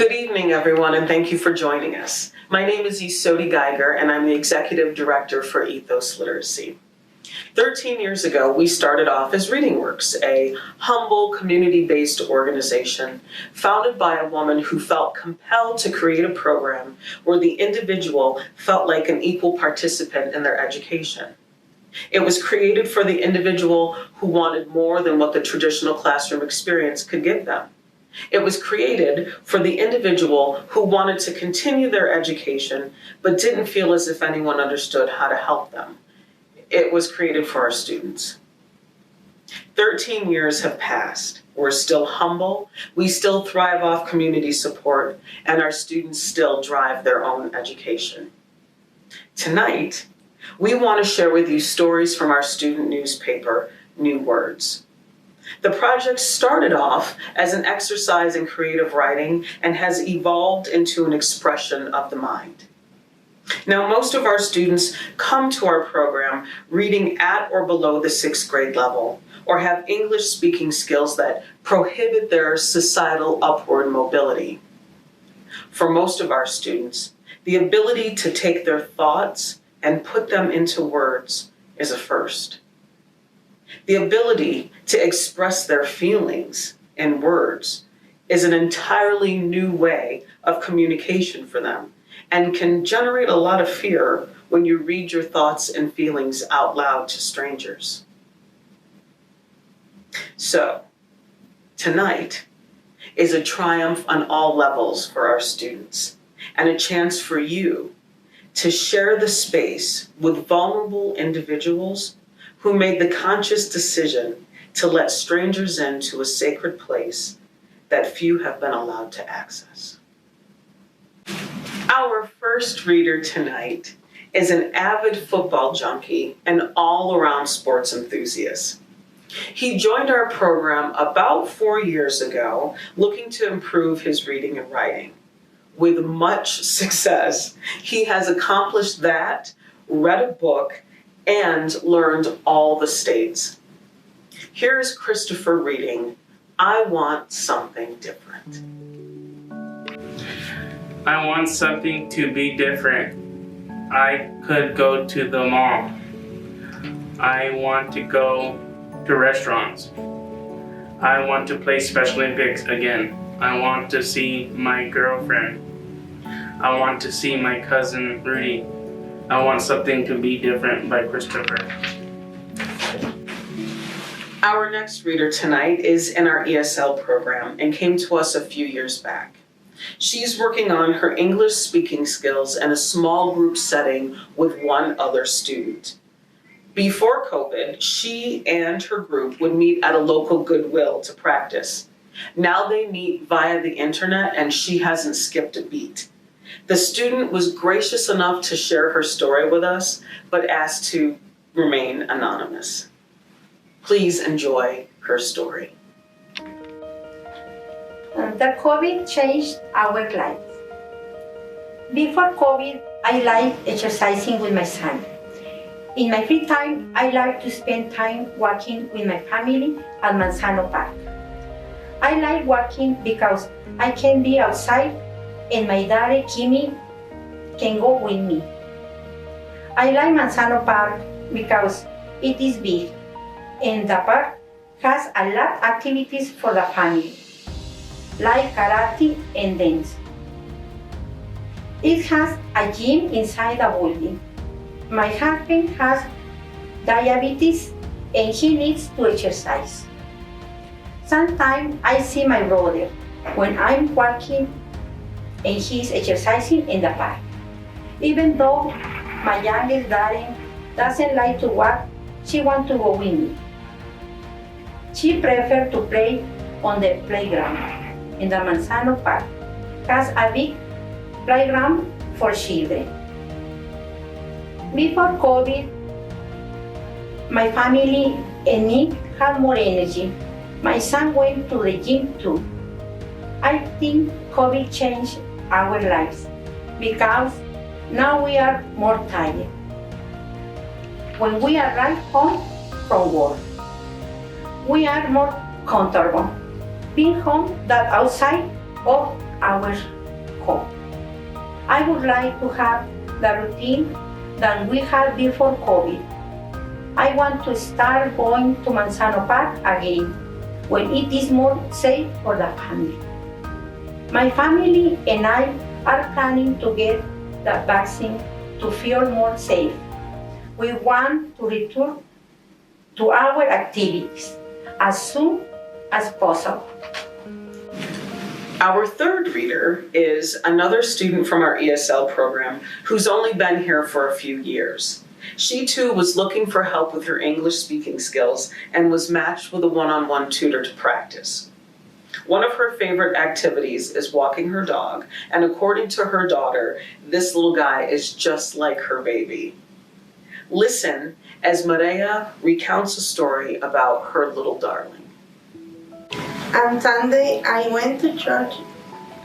Good evening, everyone, and thank you for joining us. My name is Yisodi Geiger, and I'm the Executive Director for Ethos Literacy. 13 years ago, we started off as ReadingWorks, a humble, community-based organization founded by a woman who felt compelled to create a program where the individual felt like an equal participant in their education. It was created for the individual who wanted more than what the traditional classroom experience could give them. It was created for the individual who wanted to continue their education but didn't feel as if anyone understood how to help them. It was created for our students. 13 years have passed. We're still humble, we still thrive off community support, and our students still drive their own education. Tonight, we want to share with you stories from our student newspaper, New Words. The project started off as an exercise in creative writing and has evolved into an expression of the mind. Now, most of our students come to our program reading at or below the 6th grade level, or have English speaking skills that prohibit their societal upward mobility. For most of our students, the ability to take their thoughts and put them into words is a first. The ability to express their feelings in words is an entirely new way of communication for them and can generate a lot of fear when you read your thoughts and feelings out loud to strangers. So, tonight is a triumph on all levels for our students and a chance for you to share the space with vulnerable individuals who made the conscious decision to let strangers into a sacred place that few have been allowed to access. Our first reader tonight is an avid football junkie and all-around sports enthusiast. He joined our program about 4 years ago, looking to improve his reading and writing. With much success, he has accomplished that, read a book, and learned all the states. Here is Christopher reading, I Want Something Different. I want something to be different. I could go to the mall. I want to go to restaurants. I want to play Special Olympics again. I want to see my girlfriend. I want to see my cousin Rudy. I Want Something to Be Different by Christopher. Our next reader tonight is in our ESL program and came to us a few years back. She's working on her English speaking skills in a small group setting with one other student. Before COVID, she and her group would meet at a local Goodwill to practice. Now they meet via the internet and she hasn't skipped a beat. The student was gracious enough to share her story with us, but asked to remain anonymous. Please enjoy her story. The COVID changed our lives. Before COVID, I liked exercising with my son. In my free time, I like to spend time walking with my family at Manzano Park. I like walking because I can be outside and my daughter Kimi can go with me. I like Manzano Park because it is big and the park has a lot of activities for the family, like karate and dance. It has a gym inside the building. My husband has diabetes and he needs to exercise. Sometimes I see my brother when I'm walking and he's exercising in the park. Even though my youngest daughter doesn't like to walk, she wants to go with me. She prefers to play on the playground in the Manzano Park. Has a big playground for children. Before COVID, my family and me had more energy. My son went to the gym too. I think COVID changed our lives because now we are more tired. When we arrive home from work, we are more comfortable being home than outside or our home. I would like to have the routine that we had before COVID. I want to start going to Manzano Park again when it is more safe for the family. My family and I are planning to get the vaccine to feel more safe. We want to return to our activities as soon as possible. Our third reader is another student from our ESL program who's only been here for a few years. She too was looking for help with her English speaking skills and was matched with a one-on-one tutor to practice. One of her favorite activities is walking her dog, and according to her daughter, this little guy is just like her baby. Listen as Maria recounts a story about her little darling. On Sunday, I went to church.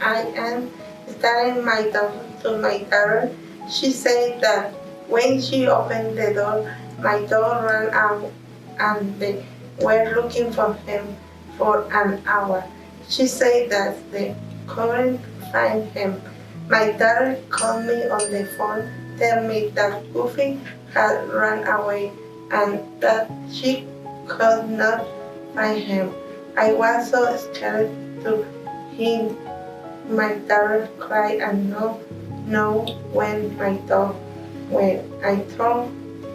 I am starting my dog to my daughter. She said that when she opened the door, my dog ran out and they were looking for him for an hour. She said that they couldn't find him. My daughter called me on the phone, tell me that Goofy had run away and that she could not find him. I was so scared to hear my daughter cry and not know when my dog went. I told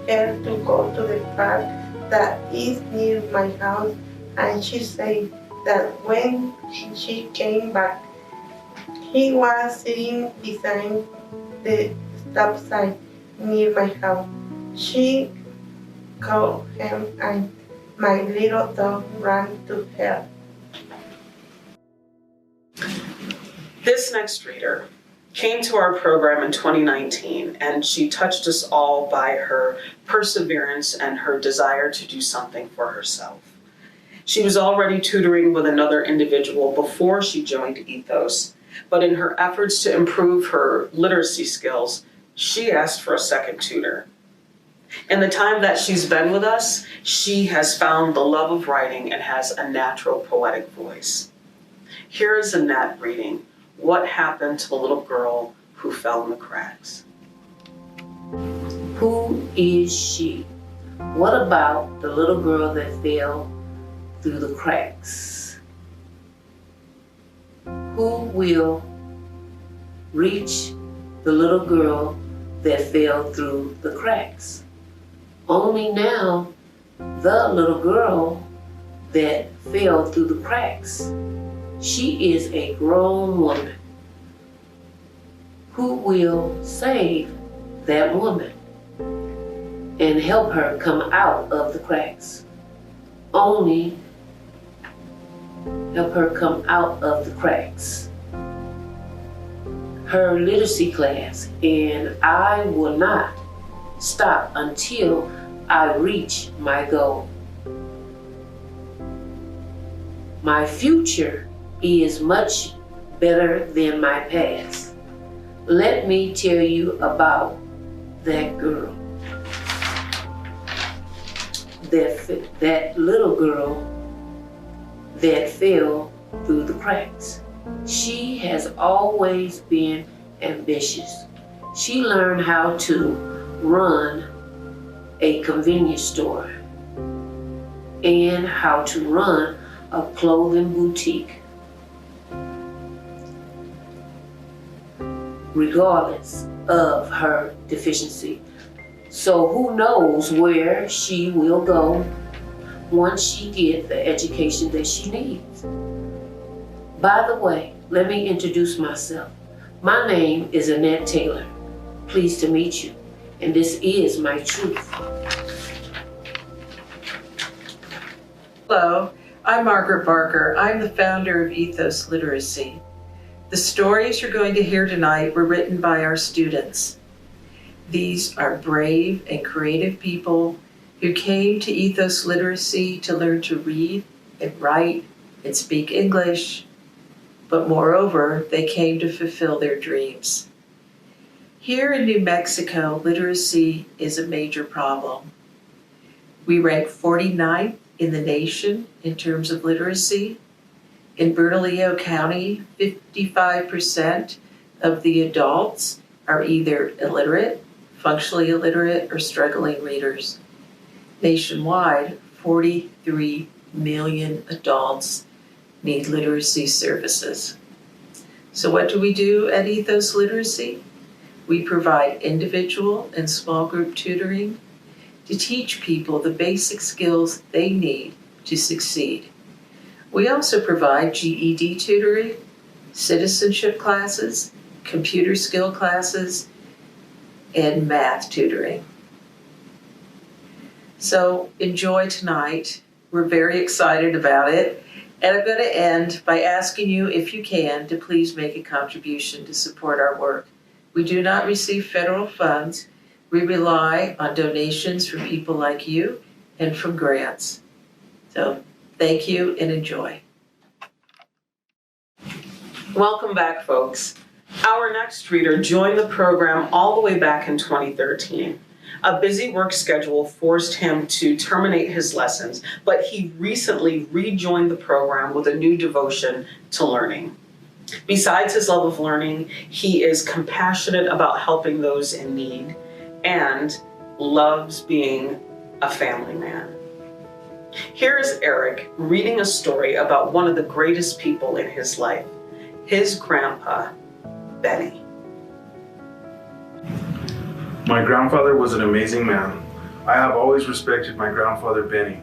her to go to the park that is near my house, and she said that when she came back, he was sitting beside the stop sign near my house. She called him and my little dog ran to her. This next reader came to our program in 2019, and she touched us all by her perseverance and her desire to do something for herself. She was already tutoring with another individual before she joined Ethos, but in her efforts to improve her literacy skills, she asked for a second tutor. In the time that she's been with us, she has found the love of writing and has a natural poetic voice. Here is Annette reading What Happened to the Little Girl Who Fell in the Cracks. Who is she? What about the little girl that fell through the cracks? Who will reach the little girl that fell through the cracks? Only now, the little girl that fell through the cracks, she is a grown woman. Who will save that woman and help her come out of the cracks? Only help her come out of the cracks. Her literacy class, and I will not stop until I reach my goal. My future is much better than my past. Let me tell you about that girl. That little girl that fell through the cracks. She has always been ambitious. She learned how to run a convenience store and how to run a clothing boutique. Regardless of her deficiency. So who knows where she will go once she gets the education that she needs. By the way, let me introduce myself. My name is Annette Taylor. Pleased to meet you, and this is my truth. Hello, I'm Margaret Barker. I'm the founder of Ethos Literacy. The stories you're going to hear tonight were written by our students. These are brave and creative people who came to Ethos Literacy to learn to read and write and speak English, but moreover, they came to fulfill their dreams. Here in New Mexico, literacy is a major problem. We rank 49th in the nation in terms of literacy. In Bernalillo County, 55% of the adults are either illiterate, functionally illiterate, or struggling readers. Nationwide, 43 million adults need literacy services. So what do we do at Ethos Literacy? We provide individual and small group tutoring to teach people the basic skills they need to succeed. We also provide GED tutoring, citizenship classes, computer skill classes, and math tutoring. So enjoy tonight. We're very excited about it. And I'm going to end by asking you, if you can, to please make a contribution to support our work. We do not receive federal funds. We rely on donations from people like you and from grants. So thank you and enjoy. Welcome back, folks. Our next reader joined the program all the way back in 2013. A busy work schedule forced him to terminate his lessons, but he recently rejoined the program with a new devotion to learning. Besides his love of learning, he is compassionate about helping those in need and loves being a family man. Here is Eric reading a story about one of the greatest people in his life, his grandpa, Benny. My grandfather was an amazing man. I have always respected my grandfather Benny.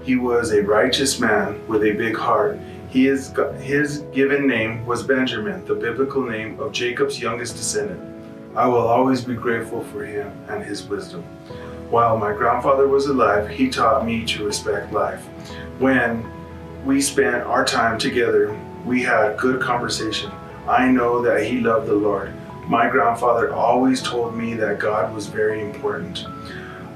He was a righteous man with a big heart. His given name was Benjamin, the biblical name of Jacob's youngest descendant. I will always be grateful for him and his wisdom. While my grandfather was alive, he taught me to respect life. When we spent our time together, we had good conversation. I know that he loved the Lord. My grandfather always told me that God was very important.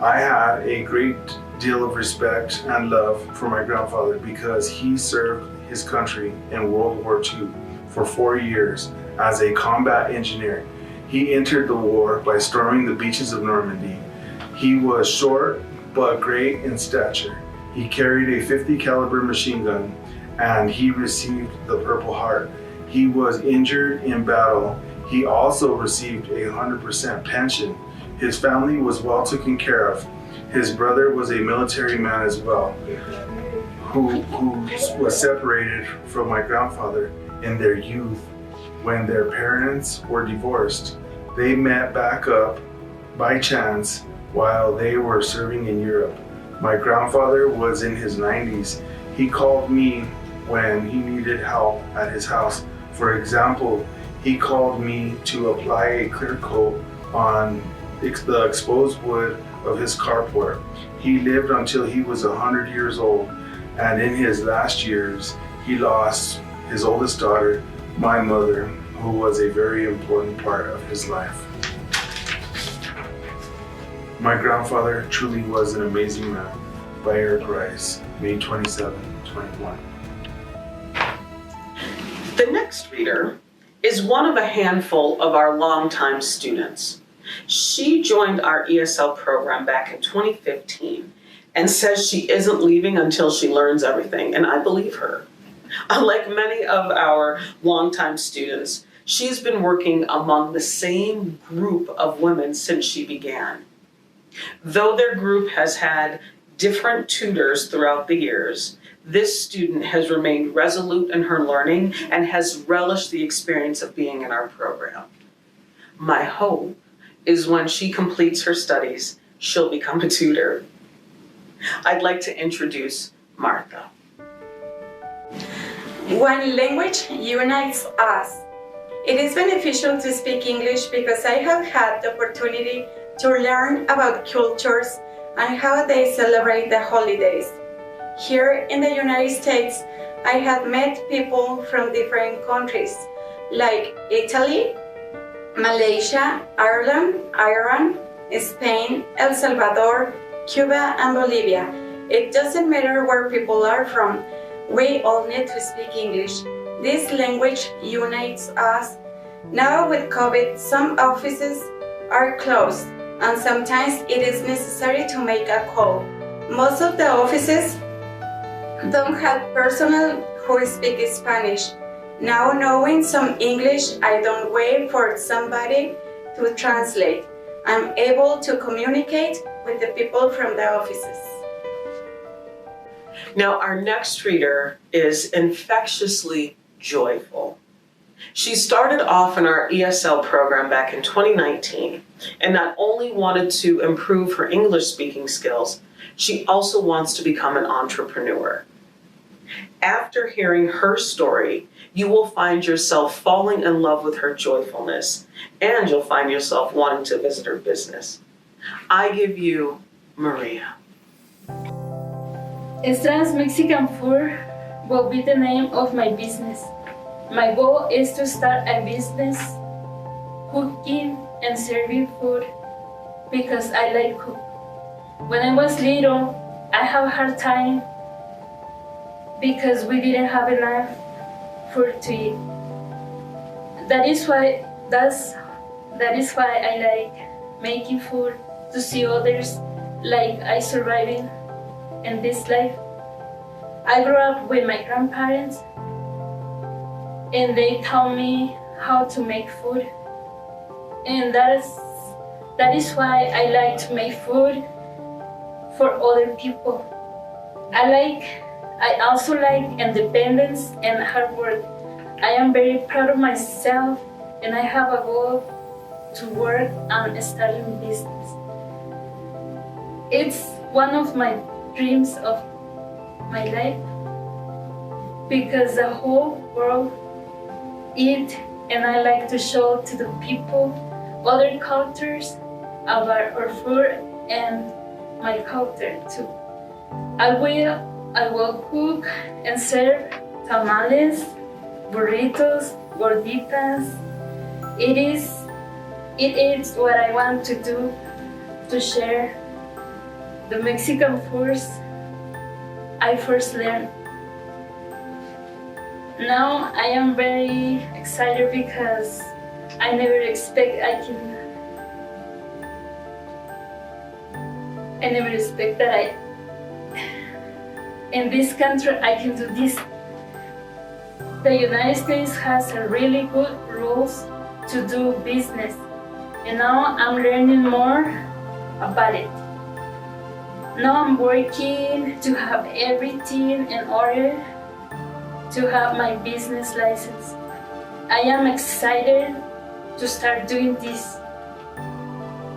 I had a great deal of respect and love for my grandfather because he served his country in World War II for 4 years as a combat engineer. He entered the war by storming the beaches of Normandy. He was short but great in stature. He carried a .50 caliber machine gun and he received the Purple Heart. He was injured in battle. He also received a 100% pension. His family was well taken care of. His brother was a military man as well, who was separated from my grandfather in their youth when their parents were divorced. They met back up by chance while they were serving in Europe. My grandfather was in his 90s. He called me when he needed help at his house. For example, he called me to apply a clear coat on the exposed wood of his carport. He lived until he was 100 years old, and in his last years, he lost his oldest daughter, my mother, who was a very important part of his life. My grandfather truly was an amazing man. By Eric Rice, May 27, 21. The next reader is one of a handful of our longtime students. She joined our ESL program back in 2015 and says she isn't leaving until she learns everything, and I believe her. Unlike many of our longtime students, she's been working among the same group of women since she began. Though their group has had different tutors throughout the years, this student has remained resolute in her learning and has relished the experience of being in our program. My hope is when she completes her studies, she'll become a tutor. I'd like to introduce Martha. When language unites us, it is beneficial to speak English because I have had the opportunity to learn about cultures and how they celebrate the holidays. Here in the United States, I have met people from different countries like Italy, Malaysia, Ireland, Iran, Spain, El Salvador, Cuba, and Bolivia. It doesn't matter where people are from, we all need to speak English. This language unites us. Now with COVID, some offices are closed, and sometimes it is necessary to make a call. Most of the offices don't have personnel who speak Spanish. Now knowing some English, I don't wait for somebody to translate. I'm able to communicate with the people from the offices. Now, our next reader is infectiously joyful. She started off in our ESL program back in 2019 and not only wanted to improve her English speaking skills, she also wants to become an entrepreneur. After hearing her story, you will find yourself falling in love with her joyfulness, and you'll find yourself wanting to visit her business. I give you Maria. Estra's Mexican Food will be the name of my business. My goal is to start a business cooking and serving food because I like cook. When I was little, I have a hard time because we didn't have enough food to eat. That is why I like making food to see others like I surviving in this life. I grew up with my grandparents and they taught me how to make food. And that is why I like to make food for other people. I also like independence and hard work. I am very proud of myself and I have a goal to work on starting business. It's one of my dreams of my life because the whole world eat and I like to show to the people other cultures about our food and my culture too. I will cook and serve tamales, burritos, gorditas. It is what I want to do to share the Mexican foods I first learned. Now I am very excited because I never expect that in this country I can do this. The United States has a really good rules to do business, and now I'm learning more about it. Now I'm working to have everything in order to have my business license. I am excited to start doing this.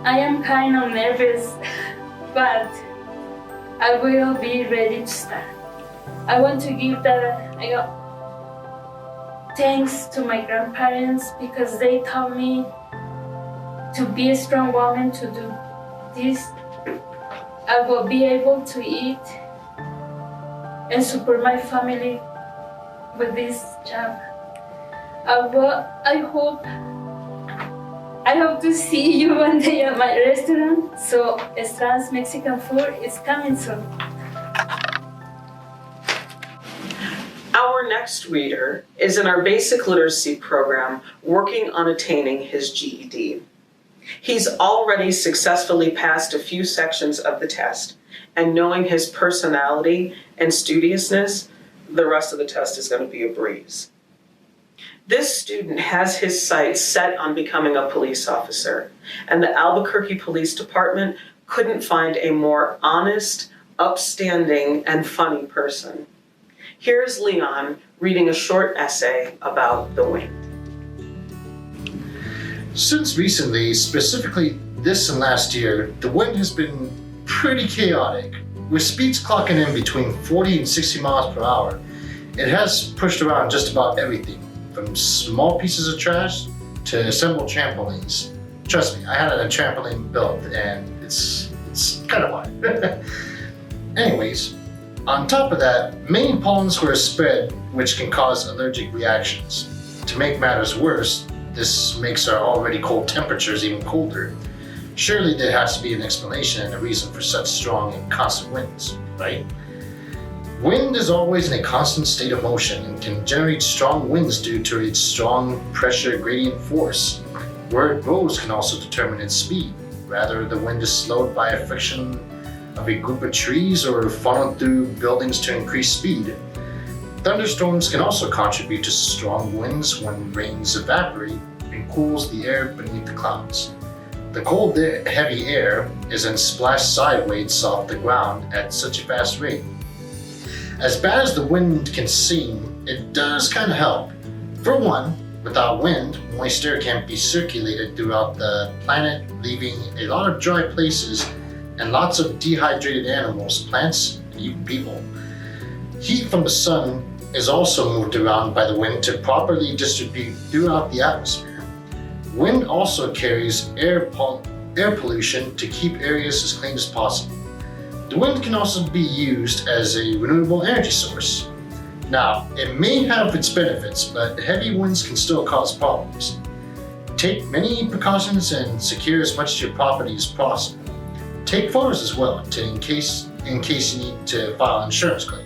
I am kind of nervous, but I will be ready to start. I want to give thanks to my grandparents because they taught me to be a strong woman to do this. I will be able to eat and support my family with this job. I hope to see you one day at my restaurant. So Estra's Mexican Food is coming soon. Our next reader is in our basic literacy program working on attaining his GED. He's already successfully passed a few sections of the test, and knowing his personality and studiousness, the rest of the test is going to be a breeze. This student has his sights set on becoming a police officer, and the Albuquerque Police Department couldn't find a more honest, upstanding, and funny person. Here's Leon reading a short essay about the wind. Since recently, specifically this and last year, the wind has been pretty chaotic. With speeds clocking in between 40 and 60 miles per hour, it has pushed around just about everything, from small pieces of trash to assembled trampolines. Trust me, I had a trampoline built and it's kind of hard. Anyways, on top of that, many pollens were spread which can cause allergic reactions. To make matters worse, this makes our already cold temperatures even colder. Surely there has to be an explanation and a reason for such strong and constant winds, right? Wind is always in a constant state of motion and can generate strong winds due to its strong pressure gradient force. Where it blows can also determine its speed. Rather, the wind is slowed by a friction of a group of trees or funneled through buildings to increase speed. Thunderstorms can also contribute to strong winds when rains evaporate and cools the air beneath the clouds. The cold, heavy air is then splashed sideways off the ground at such a fast rate. As bad as the wind can seem, it does kind of help. For one, without wind, moist air can't be circulated throughout the planet, leaving a lot of dry places and lots of dehydrated animals, plants, and even people. Heat from the sun is also moved around by the wind to properly distribute throughout the atmosphere. Wind also carries air pollution to keep areas as clean as possible. The wind can also be used as a renewable energy source. Now, it may have its benefits, but heavy winds can still cause problems. Take many precautions and secure as much of your property as possible. Take photos as well, in case you need to file an insurance claim.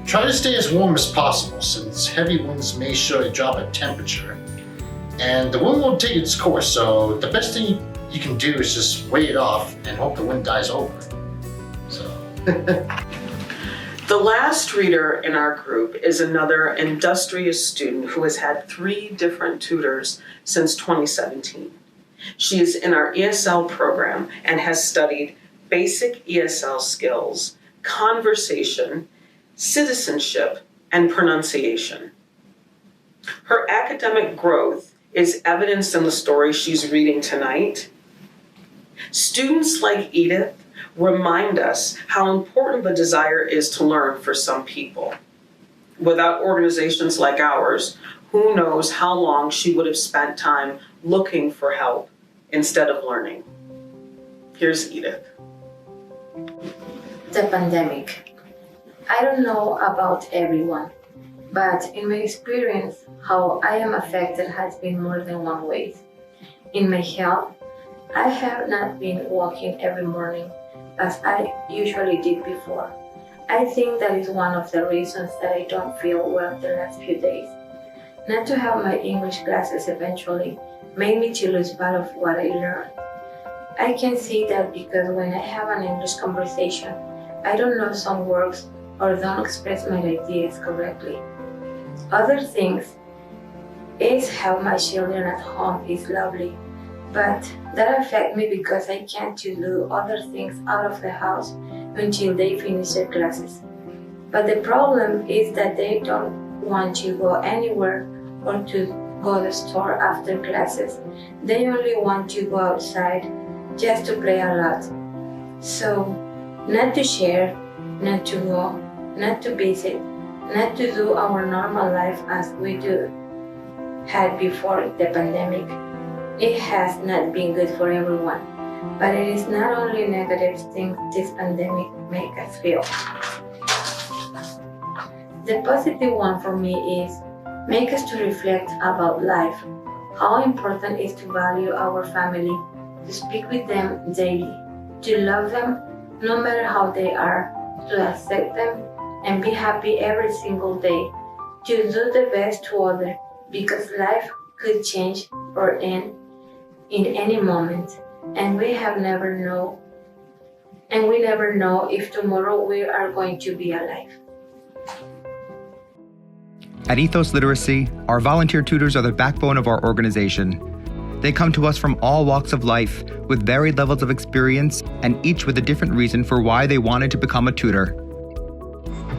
Try to stay as warm as possible, since heavy winds may show a drop in temperature. And the wind won't take its course, so the best thing you can do is just wait it off and hope the wind dies over. The last reader in our group is another industrious student who has had 3 different tutors since 2017. She is in our ESL program and has studied basic ESL skills, conversation, citizenship, and pronunciation. Her academic growth is evidenced in the story she's reading tonight. Students like Edith remind us how important the desire is to learn for some people. Without organizations like ours, who knows how long she would have spent time looking for help instead of learning. Here's Edith. The pandemic. I don't know about everyone, but in my experience, how I am affected has been more than one way. In my health, I have not been walking every morning as I usually did before. I think that is one of the reasons that I don't feel well the last few days. Not to have my English classes eventually made me to lose part of what I learned. I can see that because when I have an English conversation, I don't know some words or don't express my ideas correctly. Other things is how my children at home is lovely, but that affects me because I can't do other things out of the house until they finish their classes. But the problem is that they don't want to go anywhere or to go to the store after classes. They only want to go outside just to play a lot. So, not to share, not to go, not to visit, not to do our normal life as we had before the pandemic. It has not been good for everyone, but it is not only negative things this pandemic makes us feel. The positive one for me is make us to reflect about life, how important it is to value our family, to speak with them daily, to love them no matter how they are, to accept them and be happy every single day, to do the best to others, because life could change or end in any moment, and we never know if tomorrow we are going to be alive. At Ethos Literacy, our volunteer tutors are the backbone of our organization. They come to us from all walks of life with varied levels of experience and each with a different reason for why they wanted to become a tutor.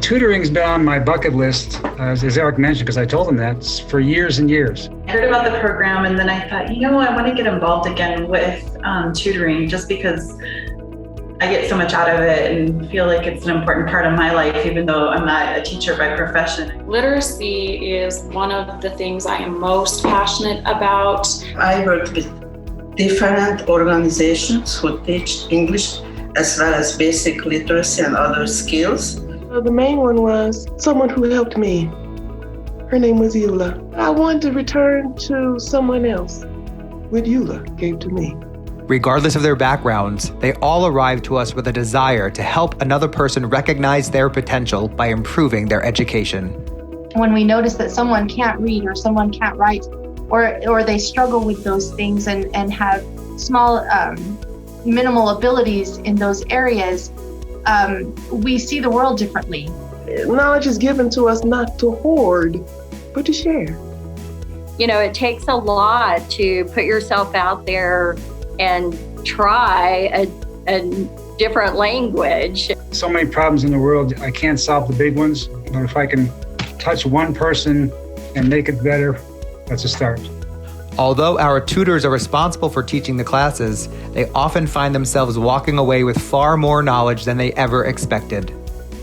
Tutoring's been on my bucket list, as Eric mentioned, because I told him that for years and years. I heard about the program and then I thought, I want to get involved again with tutoring just because I get so much out of it and feel like it's an important part of my life, even though I'm not a teacher by profession. Literacy is one of the things I am most passionate about. I work with different organizations who teach English as well as basic literacy and other skills. The main one was someone who helped me. Her name was Eula. I wanted to return to someone else what Eula gave to me. Regardless of their backgrounds, they all arrive to us with a desire to help another person recognize their potential by improving their education. When we notice that someone can't read or someone can't write, or they struggle with those things and have small, minimal abilities in those areas, we see the world differently. knowledge is given to us not to hoard, but to share. You know, it takes a lot to put yourself out there and try a different language. So many problems in the world, I can't solve the big ones, but if I can touch one person and make it better, that's a start. Although our tutors are responsible for teaching the classes, they often find themselves walking away with far more knowledge than they ever expected.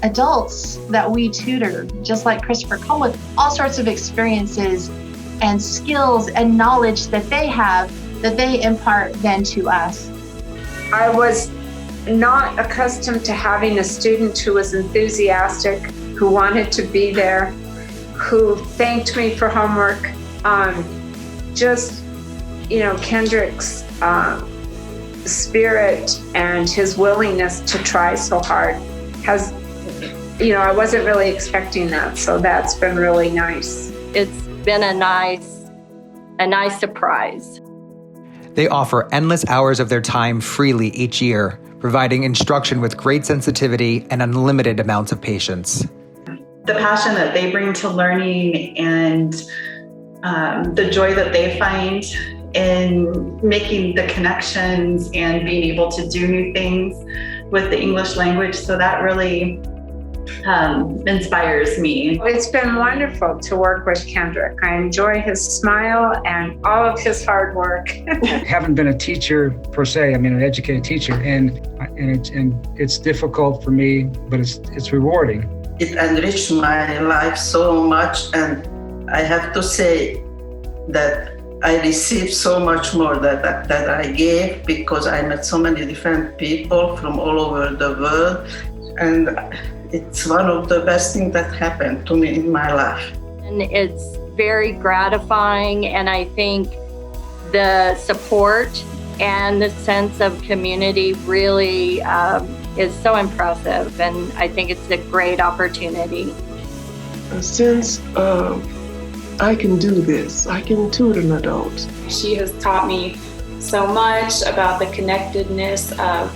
Adults that we tutor, just like Christopher, come with all sorts of experiences and skills and knowledge that they have that they impart then to us. I was not accustomed to having a student who was enthusiastic, who wanted to be there, who thanked me for homework. Kendrick's spirit and his willingness to try so hard has, I wasn't really expecting that, so that's been really nice. It's been a nice surprise. They offer endless hours of their time freely each year, providing instruction with great sensitivity and unlimited amounts of patience. The passion that they bring to learning and the joy that they find in making the connections and being able to do new things with the English language. So that really inspires me. It's been wonderful to work with Kendrick. I enjoy his smile and all of his hard work. I haven't been a teacher per se. I mean, an educated teacher, and it's difficult for me, but it's rewarding. It enriched my life so much, and I have to say that I received so much more that I gave, because I met so many different people from all over the world, and it's one of the best things that happened to me in my life. And it's very gratifying, and I think the support and the sense of community really is so impressive, and I think it's a great opportunity. A sense of, I can do this, I can tutor an adult. She has taught me so much about the connectedness of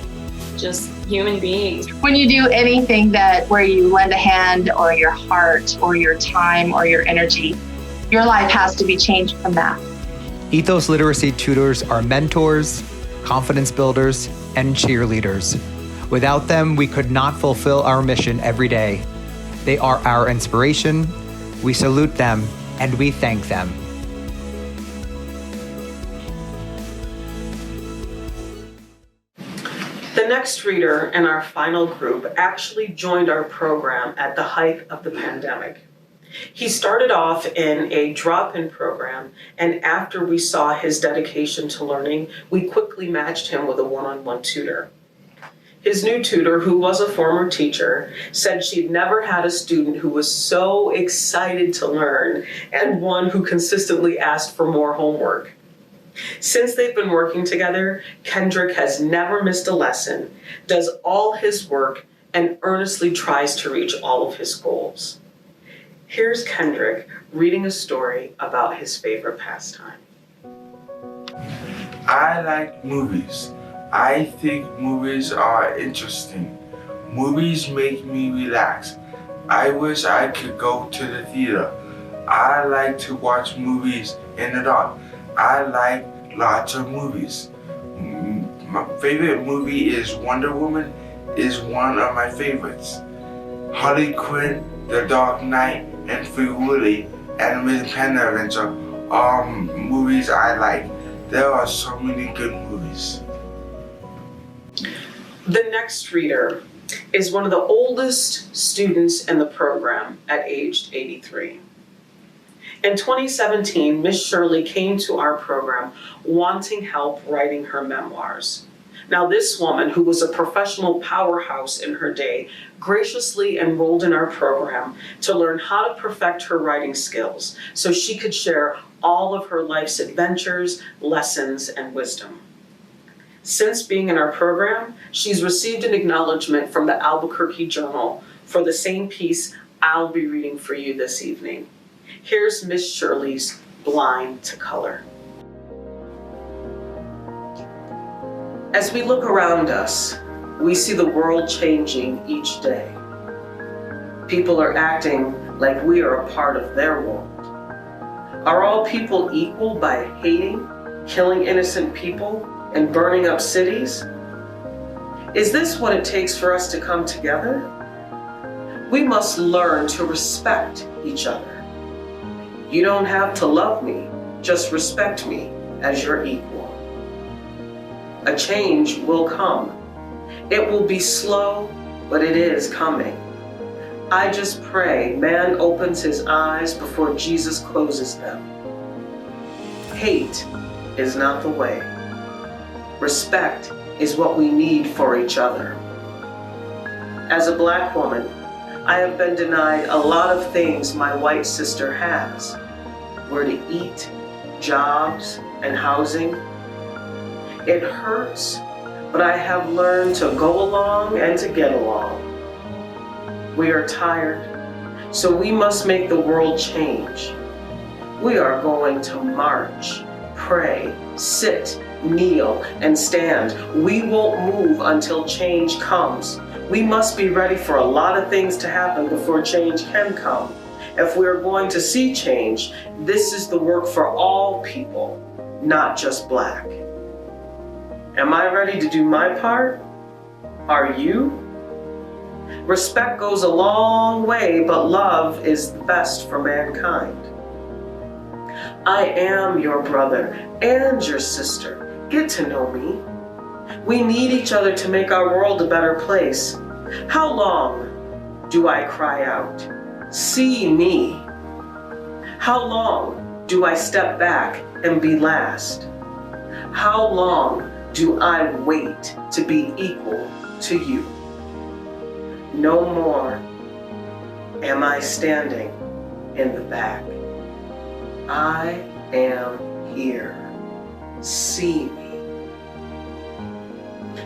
just human beings. When you do anything where you lend a hand or your heart or your time or your energy, your life has to be changed from that. Ethos Literacy tutors are mentors, confidence builders, and cheerleaders. Without them, we could not fulfill our mission every day. They are our inspiration. We salute them and we thank them. The next reader in our final group actually joined our program at the height of the pandemic. He started off in a drop-in program, and after we saw his dedication to learning, we quickly matched him with a one-on-one tutor. His new tutor, who was a former teacher, said she'd never had a student who was so excited to learn and one who consistently asked for more homework. Since they've been working together, Kendrick has never missed a lesson, does all his work, and earnestly tries to reach all of his goals. Here's Kendrick reading a story about his favorite pastime. I like movies. I think movies are interesting. Movies make me relax. I wish I could go to the theater. I like to watch movies in the dark. I like lots of movies. My favorite movie is Wonder Woman, is one of my favorites. Harley Quinn, The Dark Knight, and Free Willy, and Miss Panda Adventure are movies I like. There are so many good movies. The next reader is one of the oldest students in the program at age 83. In 2017, Miss Shirley came to our program wanting help writing her memoirs. Now, this woman, who was a professional powerhouse in her day, graciously enrolled in our program to learn how to perfect her writing skills so she could share all of her life's adventures, lessons, and wisdom. Since being in our program, she's received an acknowledgement from the Albuquerque Journal for the same piece I'll be reading for you this evening. Here's Miss Shirley's Blind to Color. As we look around us, we see the world changing each day. People are acting like we are a part of their world. Are all people equal by hating, killing innocent people, and burning up cities? Is this what it takes for us to come together? We must learn to respect each other. You don't have to love me, just respect me as your equal. A change will come. It will be slow, but it is coming. I just pray man opens his eyes before Jesus closes them. Hate is not the way. Respect is what we need for each other. As a Black woman, I have been denied a lot of things my white sister has. Where to eat, jobs, and housing. It hurts, but I have learned to go along and to get along. We are tired, so we must make the world change. We are going to march, pray, sit, kneel, and stand. We won't move until change comes. We must be ready for a lot of things to happen before change can come. If we're going to see change, this is the work for all people, not just Black. Am I ready to do my part? Are you? Respect goes a long way, but love is the best for mankind. I am your brother and your sister. Get to know me. We need each other to make our world a better place. How long do I cry out, "See me"? How long do I step back and be last? How long do I wait to be equal to you? No more am I standing in the back. I am here. See me.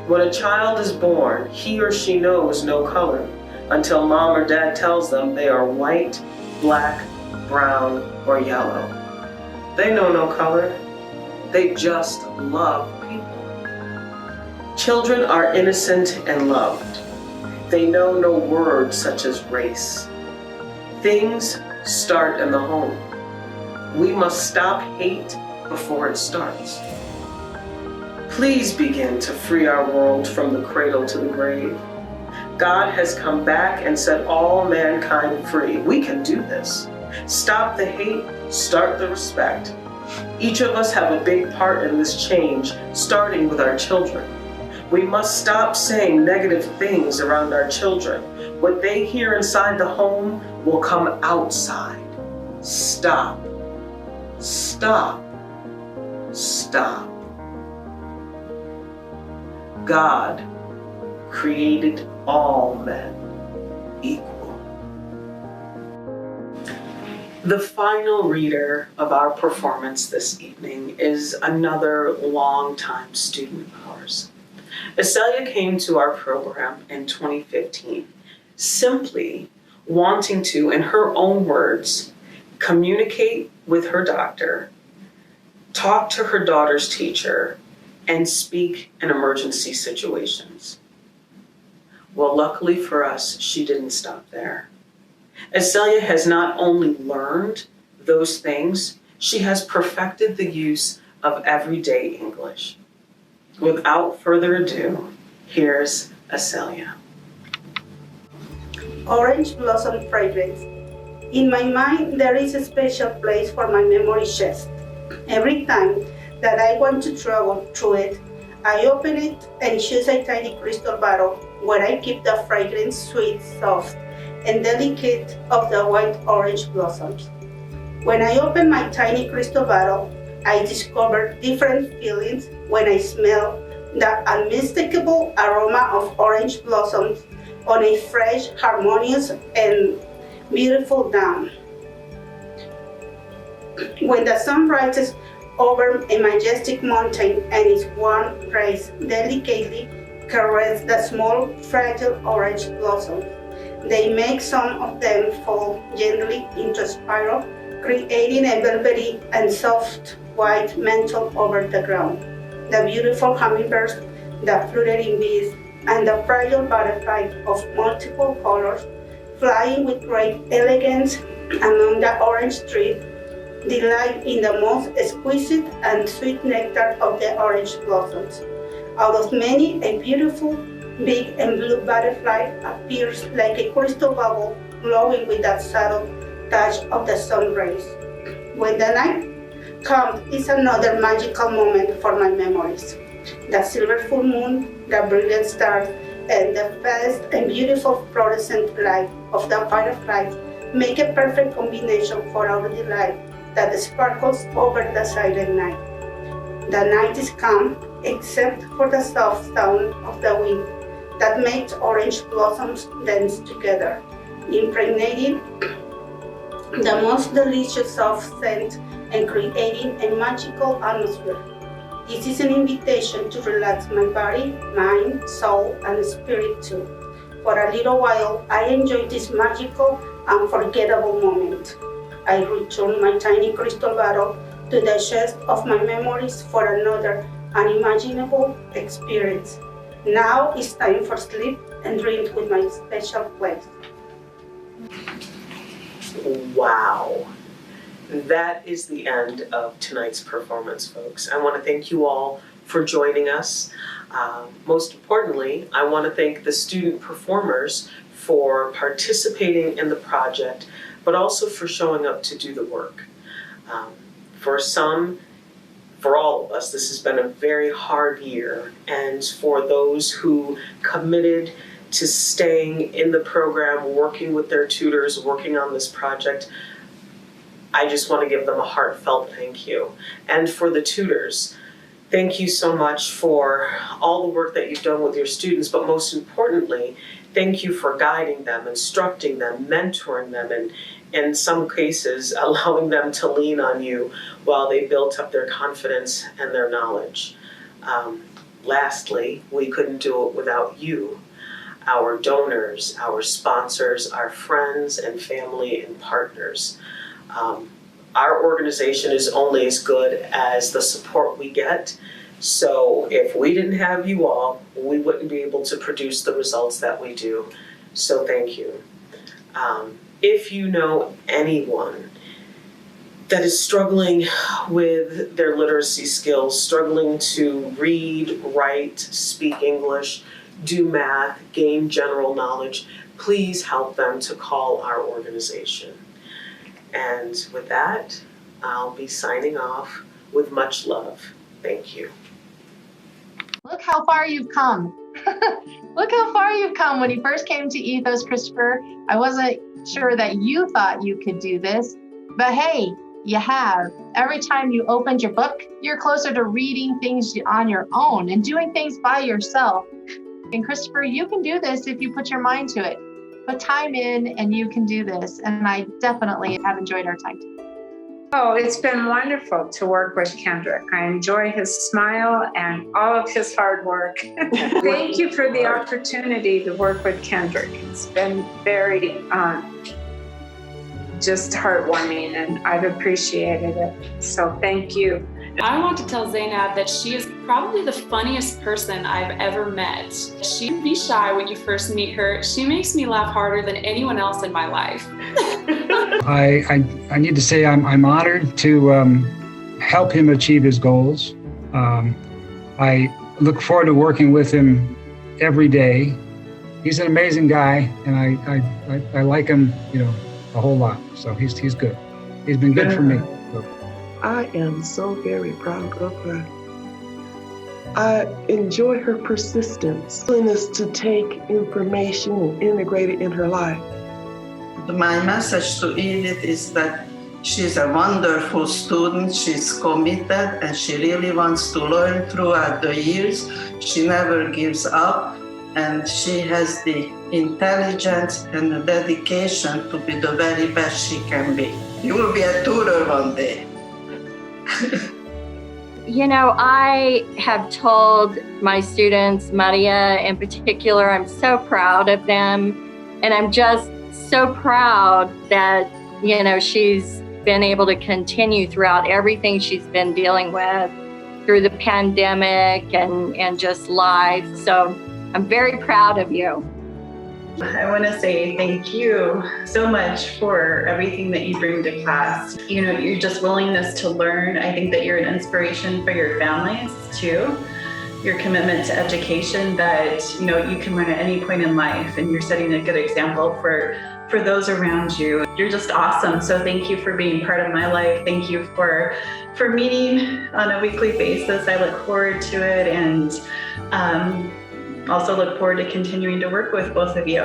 When a child is born, he or she knows no color until mom or dad tells them they are white, black, brown, or yellow. They know no color. They just love people. Children are innocent and loved. They know no words such as race. Things start in the home. We must stop hate before it starts. Please begin to free our world from the cradle to the grave. God has come back and set all mankind free. We can do this. Stop the hate, start the respect. Each of us have a big part in this change, starting with our children. We must stop saying negative things around our children. What they hear inside the home will come outside. Stop. Stop. Stop. God created all men equal. The final reader of our performance this evening is another longtime student of ours. Celia came to our program in 2015, simply wanting to, in her own words, communicate with her doctor, talk to her daughter's teacher, and speak in emergency situations. Well, luckily for us, she didn't stop there. Celia has not only learned those things, she has perfected the use of everyday English. Without further ado, here's Celia. Orange blossom fragrance. In my mind, there is a special place for my memory chest. Every time that I want to travel through it, I open it and choose a tiny crystal bottle where I keep the fragrance sweet, soft, and delicate of the white orange blossoms. When I open my tiny crystal bottle, I discover different feelings when I smell the unmistakable aroma of orange blossoms on a fresh, harmonious, and beautiful dawn. When the sun rises over a majestic mountain and its warm rays delicately caress the small, fragile orange blossoms, they make some of them fall gently into a spiral, creating a velvety and soft white mantle over the ground. The beautiful hummingbirds, the fluttering bees, and the fragile butterfly of multiple colors flying with great elegance among the orange tree, delight in the most exquisite and sweet nectar of the orange blossoms. Out of many, a beautiful, big and blue butterfly appears like a crystal bubble, glowing with that subtle touch of the sun rays. When the night comes, it's another magical moment for my memories. The silver full moon, the brilliant stars, and the vast and beautiful fluorescent light of the fireflies make a perfect combination for our delight that sparkles over the silent night. The night is calm, except for the soft sound of the wind that makes orange blossoms dance together, impregnating the most delicious soft scent and creating a magical atmosphere. This is an invitation to relax my body, mind, soul, and spirit too. For a little while, I enjoy this magical, unforgettable moment. I return my tiny crystal bottle to the chest of my memories for another unimaginable experience. Now it's time for sleep and dreams with my special place. Wow. That is the end of tonight's performance, folks. I want to thank you all for joining us. Most importantly, I want to thank the student performers for participating in the project, but also for showing up to do the work. For all of us, this has been a very hard year, and for those who committed to staying in the program, working with their tutors, working on this project, I just want to give them a heartfelt thank you. And for the tutors, thank you so much for all the work that you've done with your students, but most importantly, thank you for guiding them, instructing them, mentoring them, and in some cases, allowing them to lean on you while they built up their confidence and their knowledge. Lastly, we couldn't do it without you, our donors, our sponsors, our friends and family and partners. Our organization is only as good as the support we get. So if we didn't have you all, we wouldn't be able to produce the results that we do. So thank you. If you know anyone that is struggling with their literacy skills, struggling to read, write, speak English, do math, gain general knowledge, please help them to call our organization. And with that, I'll be signing off with much love. Thank you. Look how far you've come. Look how far you've come. When you first came to Ethos, Christopher, I wasn't sure that you thought you could do this, but hey, you have. Every time you opened your book, you're closer to reading things on your own and doing things by yourself. And Christopher, you can do this if you put your mind to it. Put time in and you can do this. And I definitely have enjoyed our time together. Oh, it's been wonderful to work with Kendrick. I enjoy his smile and all of his hard work. Thank you for the opportunity to work with Kendrick. It's been very just heartwarming, and I've appreciated it. So thank you. I want to tell Zainab that she is probably the funniest person I've ever met. She can be shy when you first meet her. She makes me laugh harder than anyone else in my life. I need to say I'm honored to help him achieve his goals. I look forward to working with him every day. He's an amazing guy, and I like him, a whole lot. So he's good. He's been good for me. So. I am so very proud of her. I enjoy her persistence, willingness to take information and integrate it in her life. My message to Edith is that she's a wonderful student, she's committed, and she really wants to learn throughout the years. She never gives up, and she has the intelligence and the dedication to be the very best she can be. You will be a tutor one day. I have told my students, Maria in particular, I'm so proud of them. And I'm just so proud that, she's been able to continue throughout everything she's been dealing with through the pandemic and just life. So I'm very proud of you. I want to say thank you so much for everything that you bring to class. You know, your just willingness to learn. I think that you're an inspiration for your families too. Your commitment to education that, you know, you can learn at any point in life, and you're setting a good example for those around you. You're just awesome. So thank you for being part of my life. Thank you for meeting on a weekly basis. I look forward to it, and also look forward to continuing to work with both of you.